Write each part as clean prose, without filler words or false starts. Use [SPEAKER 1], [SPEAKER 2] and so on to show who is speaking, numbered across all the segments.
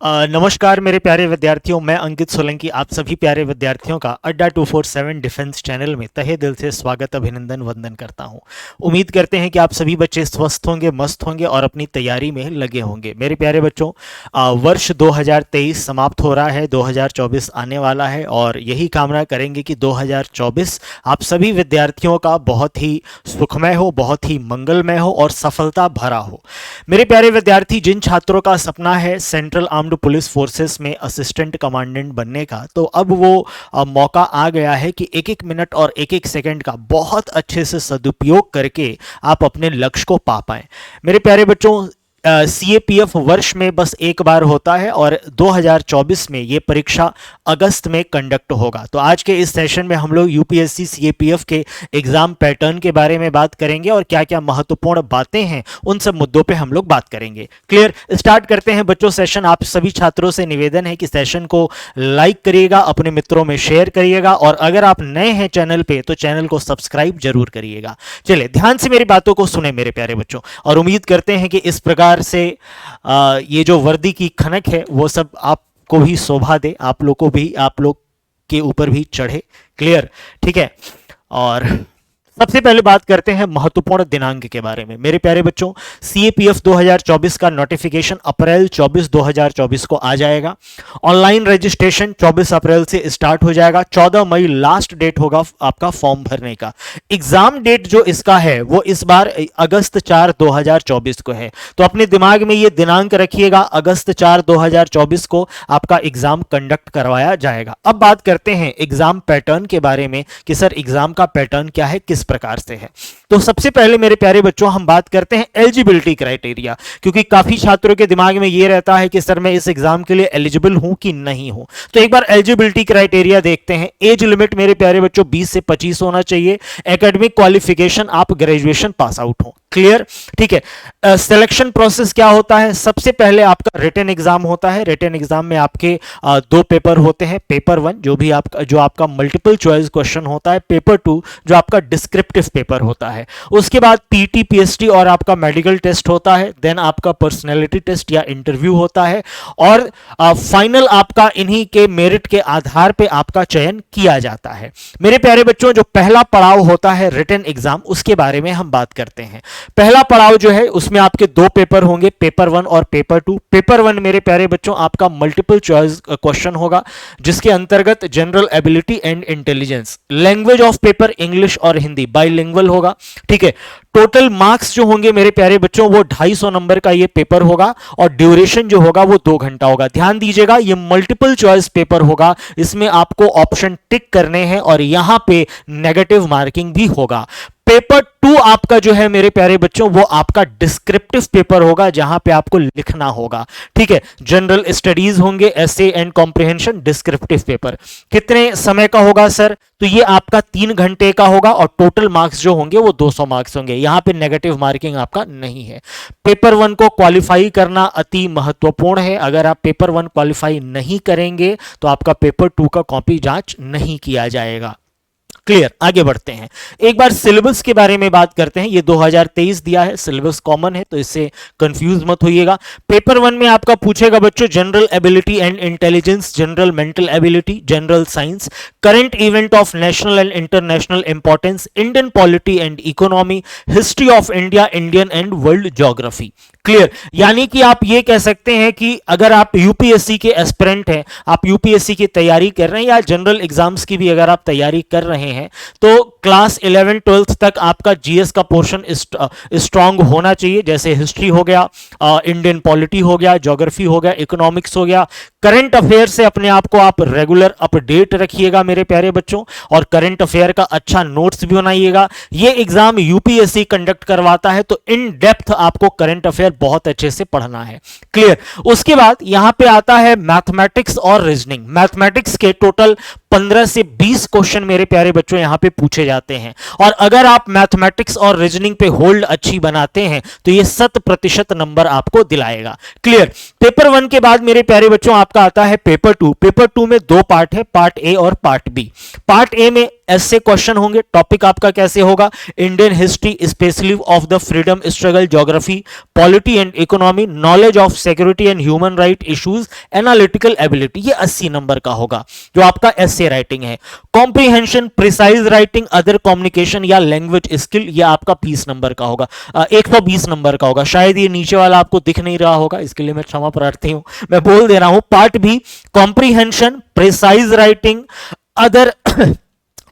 [SPEAKER 1] नमस्कार मेरे प्यारे विद्यार्थियों, मैं अंकित सोलंकी आप सभी प्यारे विद्यार्थियों का अड्डा 247 डिफेंस चैनल में तहे दिल से स्वागत, अभिनंदन, वंदन करता हूं। उम्मीद करते हैं कि आप सभी बच्चे स्वस्थ होंगे, मस्त होंगे और अपनी तैयारी में लगे होंगे। मेरे प्यारे बच्चों, वर्ष 2023 समाप्त हो रहा है, 2024 आने वाला है और यही कामना करेंगे कि 2024 आप सभी विद्यार्थियों का बहुत ही सुखमय हो, बहुत ही मंगलमय हो और सफलता भरा हो। मेरे प्यारे विद्यार्थी, जिन छात्रों का सपना है सेंट्रल आर्म्ड पुलिस फोर्सेस में असिस्टेंट कमांडेंट बनने का, तो अब वो मौका आ गया है कि एक एक मिनट और एक एक सेकंड का बहुत अच्छे से सदुपयोग करके आप अपने लक्ष्य को पा पाएं। मेरे प्यारे बच्चों, सीएपीएफ वर्ष में बस एक बार होता है और 2024 में ये परीक्षा अगस्त में कंडक्ट होगा। तो आज के इस सेशन में हम लोग यूपीएससी सीएपीएफ के एग्जाम पैटर्न के बारे में बात करेंगे और क्या क्या महत्वपूर्ण बातें हैं उन सब मुद्दों पे हम लोग बात करेंगे। क्लियर? स्टार्ट करते हैं बच्चों सेशन। आप सभी छात्रों से निवेदन है कि सेशन को लाइक करिएगा, अपने मित्रों में शेयर करिएगा और अगर आप नए हैं चैनल पे तो चैनल को सब्सक्राइब जरूर करिएगा। चलिए ध्यान से मेरी बातों को सुने मेरे प्यारे बच्चों, और उम्मीद करते हैं कि इस प्रकार से ये जो वर्दी की खनक है वो सब आपको भी शोभा दे, आप लोग को भी, आप लोग के ऊपर भी चढ़े। क्लियर? ठीक है। और सबसे पहले बात करते हैं महत्वपूर्ण दिनांक के बारे में। मेरे प्यारे बच्चों, सीएपीएफ 2024 का नोटिफिकेशन अप्रैल 24 2024 को आ जाएगा। ऑनलाइन रजिस्ट्रेशन 24 अप्रैल से स्टार्ट हो जाएगा। 14 मई लास्ट डेट होगा आपका फॉर्म भरने का। एग्जाम डेट जो इसका है वो इस बार अगस्त 4 2024 को है, तो अपने दिमाग में ये दिनांक रखिएगा, अगस्त 4 2024 को आपका एग्जाम कंडक्ट करवाया जाएगा। अब बात करते हैं एग्जाम पैटर्न के बारे में कि सर एग्जाम का पैटर्न क्या है, किस प्रकार से है। तो सबसे पहले मेरे प्यारे बच्चों हम बात करते हैं एलिजिबिलिटी क्राइटेरिया, क्योंकि काफी छात्रों के दिमाग में यह रहता है कि सर मैं इस एग्जाम के लिए एलिजिबल हूं कि नहीं हूं। तो एक बार एलिजिबिलिटी क्राइटेरिया देखते हैं। एज लिमिट मेरे प्यारे बच्चों 20 से 25 होना चाहिए। एकेडमिक क्वालिफिकेशन आप ग्रेजुएशन पास आउट हो। क्लियर? ठीक है। सिलेक्शन प्रोसेस क्या होता है? सबसे पहले आपका रिटन एग्जाम होता है। रिटन एग्जाम में आपके दो पेपर होते हैं। पेपर 1 जो आपका मल्टीपल चॉइस क्वेश्चन होता है। पेपर 2 जो आपका डिस्क्रिप्टिव पेपर होता है। उसके बाद पीटी, पीएसटी और आपका मेडिकल टेस्ट होता है। देन आपका पर्सनैलिटी टेस्ट या इंटरव्यू होता है और फाइनल आपका इन्हीं के मेरिट के आधार पे आपका चयन किया जाता है। मेरे प्यारे बच्चों, जो पहला पड़ाव होता है रिटन एग्जाम, उसके बारे में हम बात करते हैं। पहला पड़ाव जो है उसमें आपके दो पेपर होंगे, पेपर 1 और पेपर 2। पेपर 1 मेरे प्यारे बच्चों आपका मल्टीपल चॉइस क्वेश्चन होगा, जिसके अंतर्गत general ability and intelligence, language of paper English और हिंदी, बाइलिंगुअल होगा। ठीक है। टोटल मार्क्स जो होंगे मेरे प्यारे बच्चों वो 250 नंबर का ये पेपर होगा और ड्यूरेशन जो होगा वो 2 घंटा होगा। ध्यान दीजिएगा, ये मल्टीपल चॉइस पेपर होगा, इसमें आपको ऑप्शन टिक करने हैं और यहां पे नेगेटिव मार्किंग भी होगा। पेपर 2 आपका जो है मेरे प्यारे बच्चों वो आपका डिस्क्रिप्टिव पेपर होगा, जहां पे आपको लिखना होगा। ठीक है। जनरल स्टडीज होंगे, एसे एंड कॉम्प्रिहेंशन, डिस्क्रिप्टिव पेपर। कितने समय का होगा सर? तो ये आपका 3 घंटे का होगा और टोटल मार्क्स जो होंगे वो 200 मार्क्स होंगे। यहां पे नेगेटिव मार्किंग आपका नहीं है। पेपर 1 को क्वालिफाई करना अति महत्वपूर्ण है। अगर आप पेपर 1 क्वालिफाई नहीं करेंगे तो आपका पेपर 2 का कॉपी जांच नहीं किया जाएगा। क्लियर? आगे बढ़ते हैं। एक बार सिलेबस के बारे में बात करते हैं। ये 2023 दिया है, सिलेबस कॉमन है तो इससे कंफ्यूज मत होइएगा। पेपर 1 में आपका पूछेगा बच्चों general ability and intelligence, general mental ability, general science, current event of national and international importance, Indian polity and economy, history of India, Indian and world geography. Clear? यानी कि आप ये कह सकते हैं कि अगर आप यूपीएससी के एस्पिरेंट हैं, आप यूपीएससी की तैयारी कर रहे हैं या जनरल एग्जाम्स की भी अगर आप तैयारी कर रहे हैं, तो क्लास 11 12th तक आपका जीएस का पोर्शन स्ट्रांग होना चाहिए। जैसे हिस्ट्री हो गया, इंडियन पॉलिटी हो गया, ज्योग्राफी हो गया, इकोनॉमिक्स हो गया। करंट अफेयर से अपने आप को आप रेगुलर अपडेट रखिएगा मेरे प्यारे बच्चों, और करंट अफेयर का अच्छा नोट्स भी बनाइएगा। ये एग्जाम यूपीएससी कंडक्ट करवाता है तो इन डेप्थ आपको करंट अफेयर बहुत अच्छे से पढ़ना है। क्लियर? उसके बाद यहां पे आता है मैथमेटिक्स और रीजनिंग। मैथमेटिक्स के टोटल 15 से 20 क्वेश्चन मेरे प्यारे बच्चों यहां पे पूछे जाते हैं, और अगर आप मैथमेटिक्स और रीजनिंग पे होल्ड अच्छी बनाते हैं तो ये 100% नंबर आपको दिलाएगा। क्लियर? पेपर 1 के बाद मेरे प्यारे बच्चों आपका आता है पेपर 2। पेपर 2 में 2 पार्ट है, पार्ट ए और पार्ट बी। पार्ट ए में ऐसे क्वेश्चन होंगे। टॉपिक आपका कैसे होगा, Indian history specially of the freedom struggle, geography, polity and economy, knowledge of security and human right issues, analytical ability, ये 80 नंबर का होगा जो आपका एसे राइटिंग है। Comprehension, precise writing, other communication या लैंग्वेज स्किल, ये आपका 20 नंबर का होगा, 120 नंबर का होगा। शायद ये नीचे वाला आपको दिख नहीं रहा होगा, इसके लिए मैं क्षमा प्रार्थी हूं, मैं बोल दे रहा हूं। पार्ट भी comprehension, precise writing, other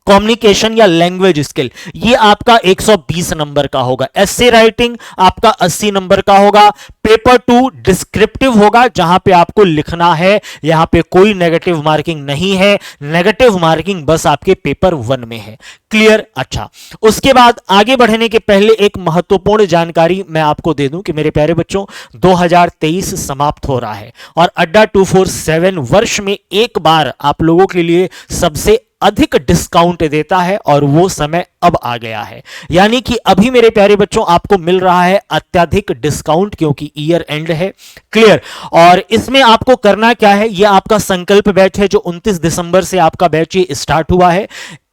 [SPEAKER 1] communication या लैंग्वेज स्किल, ये आपका 120 नंबर का होगा। एसे राइटिंग आपका 80 नंबर का होगा। पेपर 2 डिस्क्रिप्टिव होगा, जहां पे आपको लिखना है, यहां पे कोई नेगेटिव मार्किंग नहीं है, नेगेटिव मार्किंग बस आपके पेपर 1 में है। क्लियर? अच्छा, उसके बाद आगे बढ़ने के पहले एक महत्वपूर्ण जानकारी मैं आपको दे दूं कि मेरे प्यारे बच्चों, 2023 समाप्त हो रहा है और अड्डा 247 वर्ष में एक बार आप लोगों के लिए सबसे अधिक डिस्काउंट देता है और वो समय अब आ गया है। यानी कि अभी मेरे प्यारे बच्चों आपको मिल रहा है अत्यधिक डिस्काउंट, क्योंकि ईयर एंड है। क्लियर? और इसमें आपको करना क्या है, ये आपका संकल्प बैच है जो 29 दिसंबर से आपका बैच ये स्टार्ट हुआ है।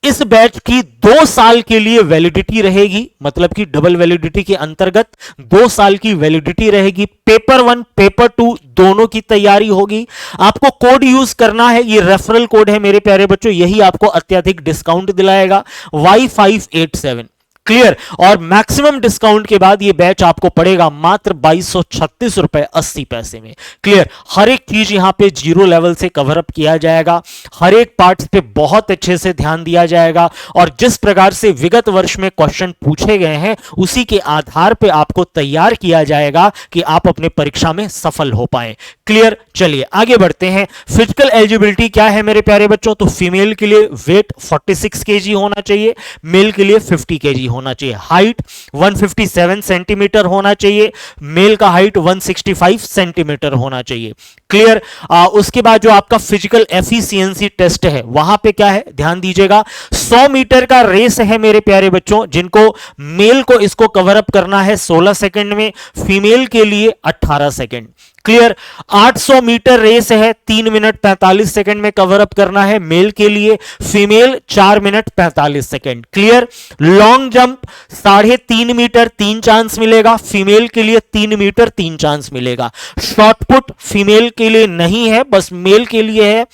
[SPEAKER 1] इस बैच की 2 साल के लिए वैलिडिटी रहेगी, मतलब कि डबल वैलिडिटी के अंतर्गत 2 साल की वैलिडिटी रहेगी। पेपर 1 पेपर 2 दोनों की तैयारी होगी। आपको कोड यूज करना है, ये रेफरल कोड है मेरे प्यारे बच्चों, यही आपको अत्यधिक डिस्काउंट दिलाएगा, Y587। क्लियर? और मैक्सिमम डिस्काउंट के बाद ये बैच आपको पड़ेगा मात्र 2236 रुपए 80 पैसे में। क्लियर? हर एक चीज यहां पे जीरो लेवल से कवर अप किया जाएगा, हर एक पार्ट्स पे बहुत अच्छे से ध्यान दिया जाएगा और जिस प्रकार से विगत वर्ष में क्वेश्चन पूछे गए हैं उसी के आधार पे आपको तैयार किया जाएगा कि आप अपने परीक्षा में सफल हो पाए। क्लियर? चलिए आगे बढ़ते हैं। फिजिकल एलिजिबिलिटी क्या है मेरे प्यारे बच्चों? तो फीमेल के लिए वेट 46 केजी होना चाहिए, मेल के लिए 50 केजी होना चाहिए, हाइट 157 सेंटीमीटर होना चाहिए, मेल का हाइट 165 सेंटीमीटर होना चाहिए। क्लियर? उसके बाद जो आपका फिजिकल एफिशिएंसी टेस्ट है वहां पे क्या है, ध्यान दीजिएगा, 100 मीटर का रेस है मेरे प्यारे बच्चों, जिनको मेल को इसको कवर अप करना है 16 सेकंड में, फीमेल के लिए 18 सेकंड। क्लियर? 800 मीटर रेस है, 3 मिनट 45 सेकंड में कवर अप करना है मेल के लिए, female 4 minute 45 second. Clear? Long jump 3.5 metre 3 chance मिलेगा, फीमेल के लिए 3 मीटर 3 चांस मिलेगा। शॉटपुट फीमेल के लिए नहीं है, बस मेल के लिए है।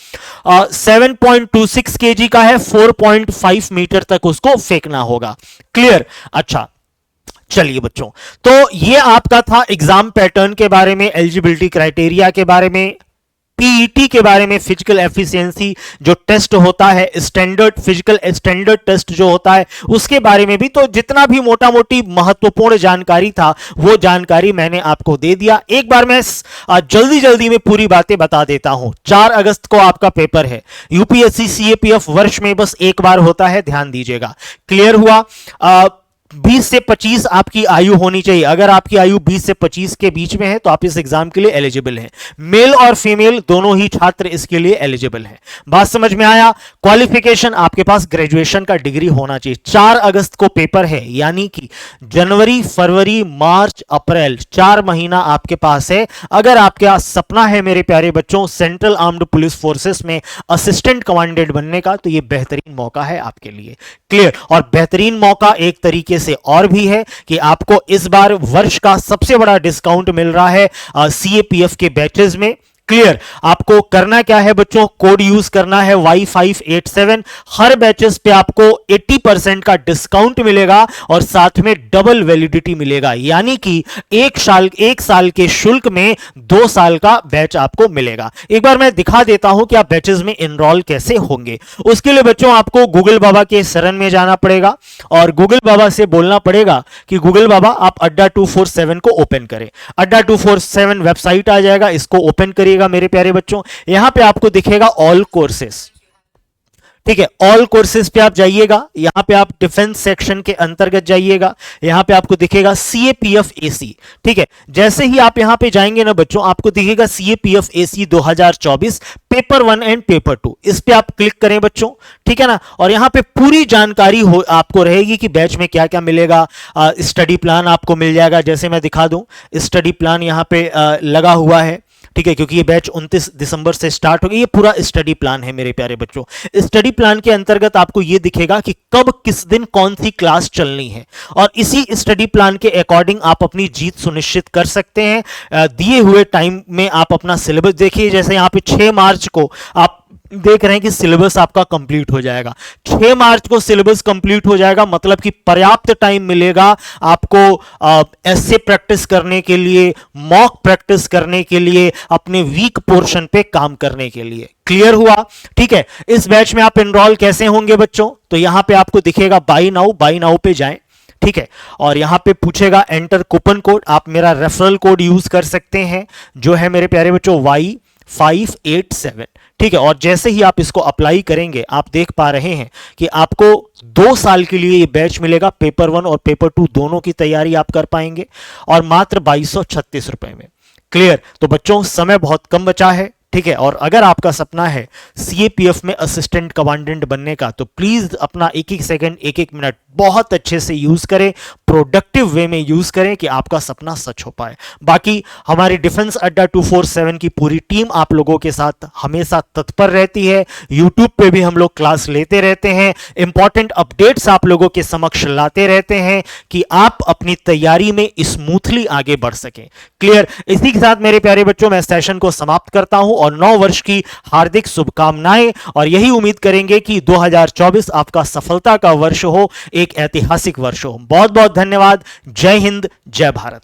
[SPEAKER 1] 7.26 केजी का है, 4.5 मीटर तक उसको फेंकना होगा। क्लियर? अच्छा, चलिए बच्चों, तो ये आपका था एग्जाम पैटर्न के बारे में, एलिजिबिलिटी क्राइटेरिया के बारे में, पीईटी के बारे में, फिजिकल एफिशिएंसी जो टेस्ट होता है, स्टैंडर्ड फिजिकल स्टैंडर्ड टेस्ट जो होता है उसके बारे में भी। तो जितना भी मोटा मोटी महत्वपूर्ण जानकारी था वो जानकारी मैंने आपको दे दिया। एक बार मैं जल्दी जल्दी में पूरी बातें बता देता हूं। 4 अगस्त को आपका पेपर है, यूपीएससी सीएपीएफ वर्ष में बस एक बार होता है, ध्यान दीजिएगा। क्लियर हुआ? 20 से 25 आपकी आयु होनी चाहिए। अगर आपकी आयु 20 से 25 के बीच में है तो आप इस एग्जाम के लिए एलिजिबल हैं। मेल और फीमेल दोनों ही छात्र इसके लिए एलिजिबल हैं। बात समझ में आया? क्वालिफिकेशन आपके पास ग्रेजुएशन का डिग्री होना चाहिए। 4 अगस्त को पेपर है, यानी कि जनवरी फरवरी मार्च अप्रैल 4 महीना आपके पास है। अगर आपका सपना है मेरे प्यारे बच्चों सेंट्रल आर्म्ड पुलिस फोर्सेस में असिस्टेंट कमांडेंट बनने का, तो यह बेहतरीन मौका है आपके लिए। क्लियर? और बेहतरीन मौका एक तरीके से और भी है कि आपको इस बार वर्ष का सबसे बड़ा डिस्काउंट मिल रहा है सीएपीएफ के बैचेस में। क्लियर? आपको करना क्या है बच्चों, कोड यूज करना है Y587। हर बैचेस पे आपको 80% का डिस्काउंट मिलेगा और साथ में डबल वैलिडिटी मिलेगा, यानी कि एक साल के शुल्क में 2 साल का बैच आपको मिलेगा। एक बार मैं दिखा देता हूं कि आप बैचेस में एनरोल कैसे होंगे। उसके लिए बच्चों आपको गूगल बाबा के शरण में जाना पड़ेगा और गूगल बाबा से बोलना पड़ेगा कि गूगल बाबा आप अड्डा 247 को ओपन करें। अड्डा 247 वेबसाइट आ जाएगा, इसको ओपन करिएगा मेरे प्यारे बच्चों। यहां पे आपको दिखेगा ऑल कोर्सेस, ठीक है, ऑल कोर्सेज पे आप जाइएगा, यहां पे आप डिफेंस सेक्शन के अंतर्गत जाइएगा, यहां पे आपको दिखेगा सीएपीएफ एसी। ठीक है, जैसे ही आप यहां पे जाएंगे ना बच्चों, आपको दिखेगा CAPF AC 2024 paper 1 and paper 2। इस पे आप क्लिक करें बच्चों, ठीक है ना, और यहां पे पूरी जानकारी आपको रहेगी कि बैच में क्या क्या मिलेगा। स्टडी प्लान आपको मिल जाएगा, जैसे मैं दिखा दूं, स्टडी प्लान यहां पे लगा हुआ है। ठीक है, क्योंकि ये बैच 29 दिसंबर से स्टार्ट होगी। ये पूरा स्टडी प्लान है मेरे प्यारे बच्चों। स्टडी प्लान के अंतर्गत आपको ये दिखेगा कि कब किस दिन कौन सी क्लास चलनी है, और इसी स्टडी प्लान के अकॉर्डिंग आप अपनी जीत सुनिश्चित कर सकते हैं। दिए हुए टाइम में आप अपना सिलेबस देखिए। जैसे यहाँ पे 6 मार्च को आप देख रहे हैं कि सिलेबस आपका कंप्लीट हो जाएगा। 6 मार्च को सिलेबस कंप्लीट हो जाएगा, मतलब कि पर्याप्त टाइम मिलेगा आपको ऐसे प्रैक्टिस करने के लिए, मॉक प्रैक्टिस करने के लिए, अपने वीक पोर्शन पे काम करने के लिए। क्लियर हुआ? ठीक है। इस बैच में आप एनरोल कैसे होंगे बच्चों? तो यहां पे आपको दिखेगा बाई नाउ पे जाएं। ठीक है, और यहां पे पूछेगा एंटर कूपन कोड। आप मेरा रेफरल कोड यूज कर सकते हैं, जो है मेरे प्यारे बच्चों Y587। ठीक है, और जैसे ही आप इसको अप्लाई करेंगे, आप देख पा रहे हैं कि आपको 2 साल के लिए ये बैच मिलेगा। पेपर 1 और पेपर 2 दोनों की तैयारी आप कर पाएंगे, और मात्र 2236 रुपए में। क्लियर? तो बच्चों, समय बहुत कम बचा है। ठीक है, और अगर आपका सपना है सीएपीएफ में असिस्टेंट कमांडेंट बनने का, तो प्लीज अपना एक एक सेकंड, एक एक मिनट बहुत अच्छे से यूज करें, प्रोडक्टिव वे में यूज करें कि आपका सपना सच हो पाए। बाकी हमारी डिफेंस अड्डा 247 की पूरी टीम आप लोगों के साथ हमेशा तत्पर रहती है। यूट्यूब पे भी हम लोग क्लास लेते रहते हैं, इंपॉर्टेंट अपडेट्स आप लोगों के समक्ष लाते रहते हैं कि आप अपनी तैयारी में स्मूथली आगे बढ़ सकें। क्लियर? इसी के साथ मेरे प्यारे बच्चों, मैं सेशन को समाप्त करता हूं और 9 वर्ष की हार्दिक शुभकामनाएं, और यही उम्मीद करेंगे कि 2024 आपका सफलता का वर्ष हो, एक ऐतिहासिक वर्ष हो। बहुत बहुत धन्यवाद। जय हिंद, जय भारत।